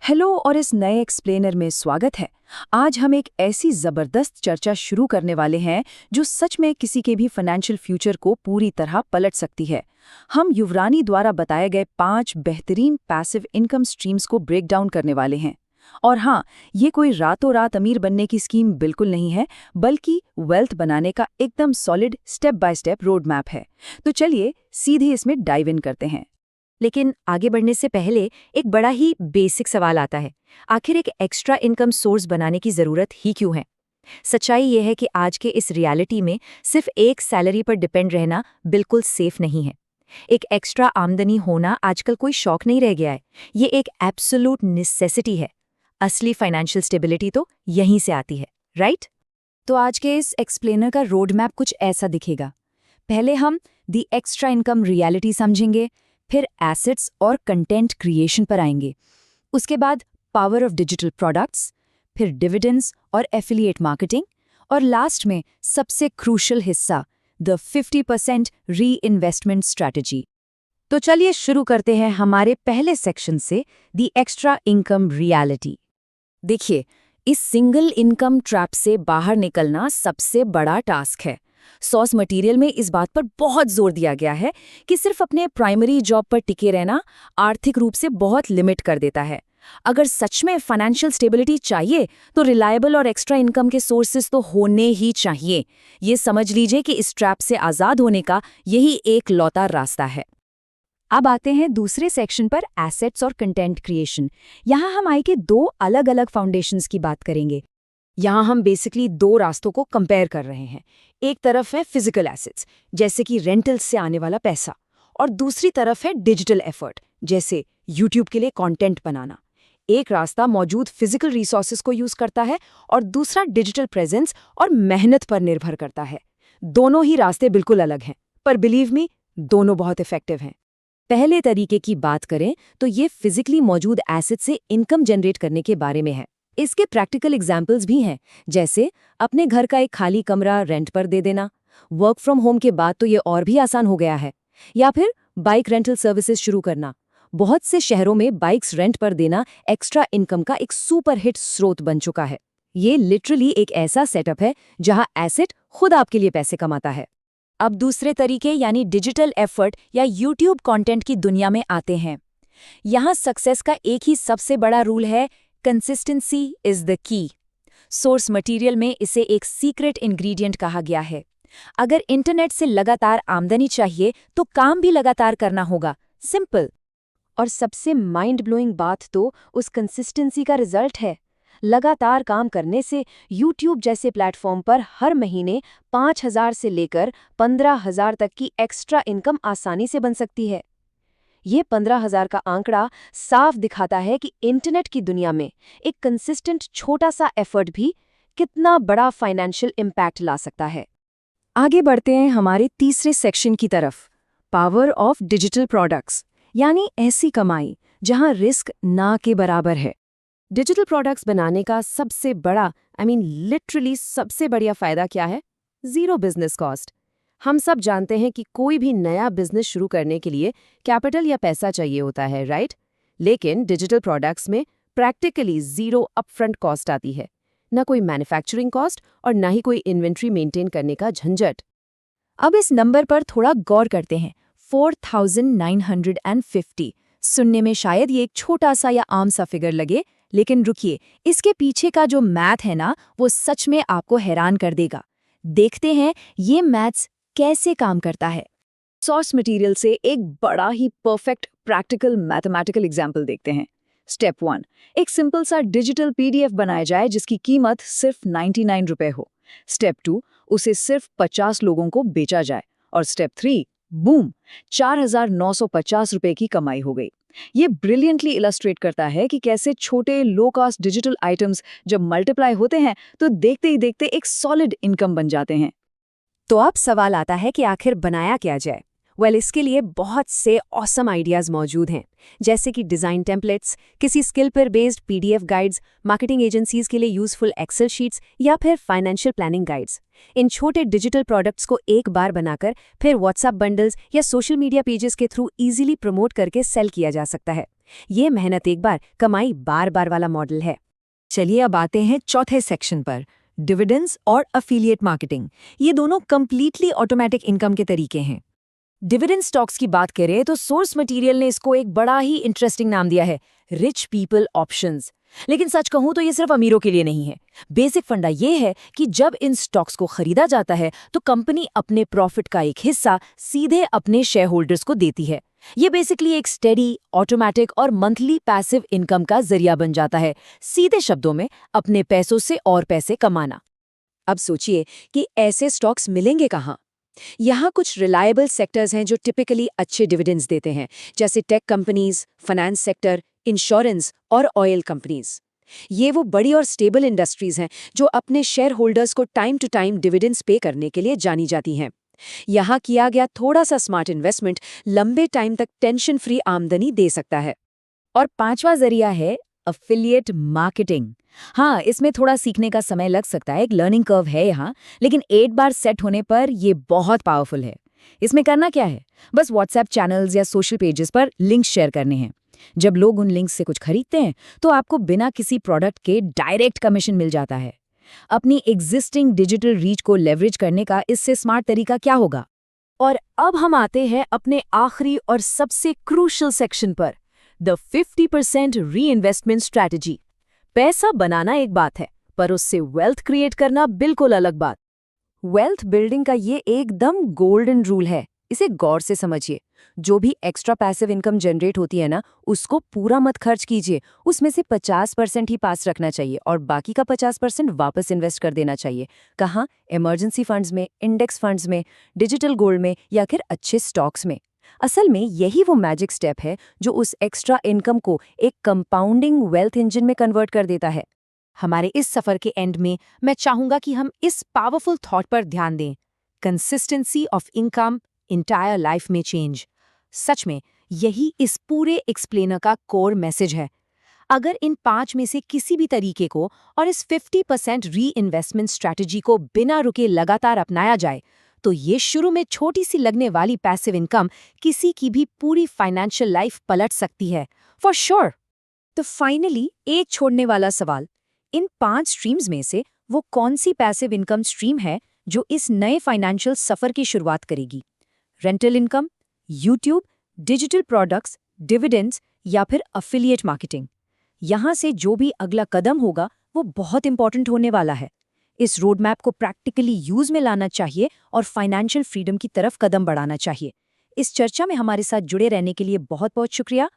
Hello और इस नए एक्सप्लेनर में स्वागत है। आज हम एक ऐसी जबरदस्त चर्चा शुरू करने वाले हैं जो सच में किसी के भी फाइनेंशियल फ्यूचर को पूरी तरह पलट सकती है। हम युवरानी द्वारा बताए गए 5 बेहतरीन पैसिव इनकम स्ट्रीम्स को ब्रेक डाउन करने वाले हैं। और हाँ, ये कोई रातों रात अमीर बनने की स्कीम बिल्कुल नहीं है, बल्कि वेल्थ बनाने का एकदम solid step by step road map है। तो चलिए सीधे इसमें डाइव इन करते हैं। लेकिन आगे बढ़ने से पहले एक बड़ा ही बेसिक सवाल आता है। आखिर एक एक्स्ट्रा इनकम सोर्स बनाने की ज़रूरत ही क्यों है? सच्चाई ये है कि आज के इस रियलिटी में सिर्फ एक सैलरी पर डिपेंड रहना बिल्कुल सेफ नहीं है। एक एक्स्ट्रा आमदनी होना आजकल कोई शौक नहीं रह गया है, ये एक एब्सोल्यूट नेसेसिटी है। असली फाइनेंशियल स्टेबिलिटी तो यहीं से आती है, राइट? तो आज के इस एक्सप्लेनर का रोड मैप कुछ ऐसा दिखेगा। पहले हम दी एक्स्ट्रा इनकम रियलिटी समझेंगे, फिर एसेट्स और कंटेंट क्रिएशन पर आएंगे। उसके बाद पावर ऑफ डिजिटल प्रोडक्ट्स, फिर डिविडेंड्स और एफिलिएट मार्केटिंग, और लास्ट में सबसे क्रूशियल हिस्सा द 50% री इन्वेस्टमेंट स्ट्रैटेजी। तो चलिए शुरू करते हैं हमारे पहले सेक्शन से, द एक्स्ट्रा इनकम रियलिटी। देखिए, इस सिंगल इनकम ट्रैप से बाहर निकलना सबसे बड़ा टास्क है। सोर्स मटेरियल में इस बात पर बहुत जोर दिया गया है कि सिर्फ अपने प्राइमरी जॉब पर टिके रहना आर्थिक रूप से बहुत लिमिट कर देता है। अगर सच में फाइनेंशियल स्टेबिलिटी चाहिए तो रिलायबल और एक्स्ट्रा इनकम के सोर्सेज तो होने ही चाहिए। ये समझ लीजिए कि इस ट्रैप से आज़ाद होने का यही एक लौता रास्ता है। अब आते हैं दूसरे सेक्शन पर, एसेट्स और कंटेंट क्रिएशन। यहाँ हम आई के 2 अलग अलग फाउंडेशंस की बात करेंगे। यहाँ हम बेसिकली 2 रास्तों को कंपेयर कर रहे हैं। एक तरफ है फिजिकल एसेट्स, जैसे कि रेंटल्स से आने वाला पैसा, और दूसरी तरफ है डिजिटल एफर्ट, जैसे यूट्यूब के लिए कंटेंट बनाना। एक रास्ता मौजूद फिजिकल रिसोर्सेज को यूज करता है और दूसरा डिजिटल प्रेजेंस और मेहनत पर निर्भर करता है। दोनों ही रास्ते बिल्कुल अलग हैं, पर बिलीव मी, दोनों बहुत इफेक्टिव हैं। पहले तरीके की बात करें तो ये फिजिकली मौजूद एसेट से इनकम जनरेट करने के बारे में है। इसके प्रैक्टिकल एग्जाम्पल्स भी हैं, जैसे अपने घर का एक खाली कमरा रेंट पर दे देना। वर्क फ्रॉम होम के बाद तो ये और भी आसान हो गया है। या फिर बाइक रेंटल सर्विसेज शुरू करना। बहुत से शहरों में बाइक्स रेंट पर देना एक्स्ट्रा इनकम का एक सुपर हिट स्रोत बन चुका है। ये लिटरली एक ऐसा सेटअप है जहां एसेट खुद आपके लिए पैसे कमाता है। अब दूसरे तरीके यानी डिजिटल एफर्ट या यूट्यूब कंटेंट की दुनिया में आते हैं। यहाँ सक्सेस का एक ही सबसे बड़ा रूल है, consistency is the key. Source material में इसे एक सीक्रेट इंग्रेडिएंट कहा गया है। अगर इंटरनेट से लगातार आमदनी चाहिए तो काम भी लगातार करना होगा, सिंपल। और सबसे माइंड ब्लोइंग बात तो उस कंसिस्टेंसी का रिजल्ट है। लगातार काम करने से यूट्यूब जैसे प्लेटफॉर्म पर हर महीने 5,000 से लेकर 15,000 तक की एक्स्ट्रा इनकम आसानी से बन सकती है। ये 15,000 का आंकड़ा साफ दिखाता है कि इंटरनेट की दुनिया में एक कंसिस्टेंट छोटा सा एफर्ट भी कितना बड़ा फाइनेंशियल इम्पैक्ट ला सकता है। आगे बढ़ते हैं हमारे तीसरे सेक्शन की तरफ, पावर ऑफ डिजिटल प्रोडक्ट्स, यानी ऐसी कमाई जहां रिस्क ना के बराबर है। डिजिटल प्रोडक्ट्स बनाने का सबसे बड़ा, लिटरली सबसे बढ़िया फायदा क्या है? Zero business cost. हम सब जानते हैं कि कोई भी नया बिजनेस शुरू करने के लिए कैपिटल या पैसा चाहिए होता है, राइट? लेकिन डिजिटल प्रोडक्ट्स में प्रैक्टिकली जीरो अपफ्रंट कॉस्ट आती है। ना कोई मैन्युफैक्चरिंग कॉस्ट और ना ही कोई इन्वेंट्री मेंटेन करने का झंझट। अब इस नंबर पर थोड़ा गौर करते हैं, 4,950। सुनने में शायद ये एक छोटा सा या आम सा फिगर लगे, लेकिन रुकिए, इसके पीछे का जो मैथ है ना, वो सच में आपको हैरान कर देगा। देखते हैं ये मैथ्स कैसे काम करता है। सोर्स मटेरियल से एक बड़ा ही परफेक्ट प्रैक्टिकल मैथमेटिकल एग्जाम्पल देखते हैं। स्टेप 1, एक सिंपल सा डिजिटल पीडीएफ बनाया जाए जिसकी कीमत सिर्फ 99 रुपए हो। स्टेप 2, उसे सिर्फ 50 लोगों को बेचा जाए। और स्टेप 3, बूम, 4,950 रुपए की कमाई हो गई। ये ब्रिलियंटली इलस्ट्रेट करता है कि कैसे छोटे लो कॉस्ट डिजिटल आइटम्स जब मल्टीप्लाई होते हैं तो देखते ही देखते एक सॉलिड इनकम बन जाते हैं। तो अब सवाल आता है कि आखिर बनाया क्या जाए? इसके लिए बहुत से ऑसम आइडियाज़ मौजूद हैं, जैसे कि डिज़ाइन टेम्पलेट्स, किसी स्किल पर based PDF guides, marketing agencies के लिए यूजफुल एक्सेल शीट्स या फिर फाइनेंशियल प्लानिंग गाइड्स। इन छोटे डिजिटल प्रोडक्ट्स को एक बार बनाकर फिर व्हाट्सएप बंडल्स या सोशल मीडिया पेजेस के थ्रू इजीली प्रमोट करके सेल किया जा सकता है। ये मेहनत एक बार कमाई बार बार वाला मॉडल है। चलिए अब आते हैं चौथे सेक्शन पर, डिविडेंड्स और अफिलिएट मार्केटिंग। ये दोनों कंप्लीटली ऑटोमेटिक इनकम के तरीके हैं। डिविडेंड स्टॉक्स की बात करें तो सोर्स मटेरियल ने इसको एक बड़ा ही इंटरेस्टिंग नाम दिया है, रिच पीपल ऑप्शंस। लेकिन सच कहूं तो ये सिर्फ अमीरों के लिए नहीं है। बेसिक फंडा ये है कि जब इन स्टॉक्स को खरीदा जाता है तो कंपनी अपने प्रॉफिट का एक हिस्सा सीधे अपने शेयर होल्डर्स को देती है। ये बेसिकली एक स्टेडी, ऑटोमेटिक और मंथली पैसिव इनकम का जरिया बन जाता है। सीधे शब्दों में अपने पैसों से और पैसे कमाना। अब सोचिए कि ऐसे स्टॉक्स मिलेंगे कहाँ। यहाँ कुछ रिलायबल सेक्टर्स हैं जो टिपिकली अच्छे डिविडेंड्स देते हैं, जैसे tech companies, finance sector, insurance और ऑयल कंपनीज। ये वो बड़ी और स्टेबल इंडस्ट्रीज हैं जो अपने शेयर होल्डर्स को टाइम टू टाइम डिविडेंड्स पे करने के लिए जानी जाती हैं। यहाँ किया गया थोड़ा सा स्मार्ट इन्वेस्टमेंट लंबे टाइम तक टेंशन फ्री आमदनी दे सकता है। और पांचवा जरिया है अफिलिएट मार्केटिंग। हाँ, इसमें थोड़ा सीखने का समय लग सकता है, एक लर्निंग कर्व है यहाँ, लेकिन एक बार सेट होने पर ये बहुत पावरफुल है। इसमें करना क्या है, बस व्हाट्सएप चैनल्स या सोशल पेजेस पर लिंक्स शेयर करने हैं। जब लोग उन लिंक्स से कुछ खरीदते हैं तो आपको बिना किसी प्रोडक्ट के डायरेक्ट कमीशन मिल जाता है। अपनी एग्जिस्टिंग डिजिटल रीच को लेवरेज करने का इससे स्मार्ट तरीका क्या होगा। और अब हम आते हैं अपने आखिरी और सबसे क्रूशियल सेक्शन पर, द 50% री-इन्वेस्टमेंट स्ट्रैटेजी। पैसा बनाना एक बात है, पर उससे वेल्थ क्रिएट करना बिल्कुल अलग बात। वेल्थ बिल्डिंग का ये एकदम गोल्डन रूल है, इसे गौर से समझिए। जो भी एक्स्ट्रा पैसिव इनकम जनरेट होती है ना, उसको पूरा मत खर्च कीजिए। उसमें से 50% ही पास रखना चाहिए और बाकी का 50% वापस इन्वेस्ट कर देना चाहिए। कहाँ? इमरजेंसी फंड्स में, इंडेक्स फंड्स में, डिजिटल गोल्ड में या फिर अच्छे स्टॉक्स में। असल में यही वो मैजिक स्टेप है जो उस एक्स्ट्रा इनकम को एक कंपाउंडिंग वेल्थ इंजन में कन्वर्ट कर देता है। हमारे इस सफर के एंड में मैं चाहूंगा कि हम इस पावरफुल थॉट पर ध्यान दें, consistency of income, entire life में चेंज। सच में यही इस पूरे एक्सप्लेनर का कोर मैसेज है। अगर इन 5 में से किसी भी तरीके को और इस 50% री इन्वेस्टमेंट स्ट्रैटेजी को बिना रुके लगातार अपनाया जाए तो ये शुरू में छोटी सी लगने वाली पैसिव इनकम किसी की भी पूरी फाइनेंशियल लाइफ पलट सकती है, फॉर श्योर। तो फाइनली एक छोड़ने वाला सवाल, इन 5 स्ट्रीम्स में से वो कौन सी पैसिव इनकम स्ट्रीम है जो इस नए फाइनेंशियल सफर की शुरुआत करेगी? Rental income, YouTube, digital products, dividends या फिर अफिलिएट मार्केटिंग? यहाँ से जो भी अगला कदम होगा वो बहुत इंपॉर्टेंट होने वाला है। इस रोड मैप को प्रैक्टिकली यूज में लाना चाहिए और फाइनेंशियल फ्रीडम की तरफ कदम बढ़ाना चाहिए। इस चर्चा में हमारे साथ जुड़े रहने के लिए बहुत बहुत शुक्रिया।